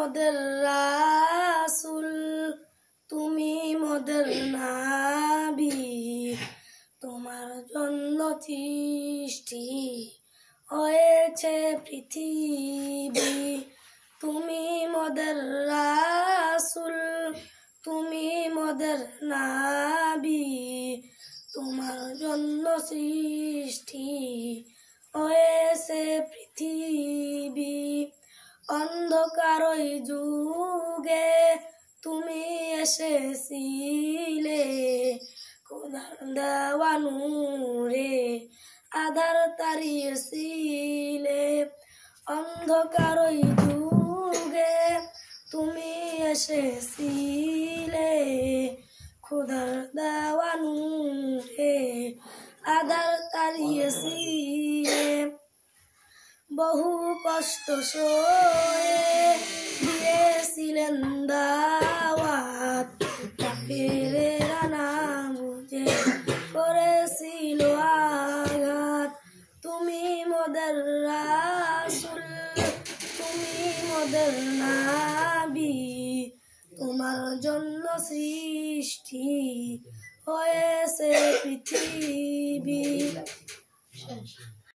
মোদের রাসূল, তুমি মোদের নবী, তোমার জন্য সৃষ্টি হয়েছে পৃথিবী। তুমি মোদের রাসূল, তুমি মোদের নবী, তোমার জন্য সৃষ্টি হয়েছে পৃথিবী। অন্ধকারই যুগে তুমি এসেছিলে, খোদার দেওয়া নূরে আধার তাড়িয়েছিলে। অন্ধকারই যুগে তুমি এসেছিলে, খোদার দেওয়া নূরে আধার তাড়িয়েছিলে। বহু কষ্ট সয়ে দিয়েছিলেন দাওয়াত, কাফেরেরা না বুঝে করেছিল আঘাত। তুমি মোদের রাসূল, তুমি মোদের নবী, তোমার জন্য সৃষ্টি হয়েছে পৃথিবী।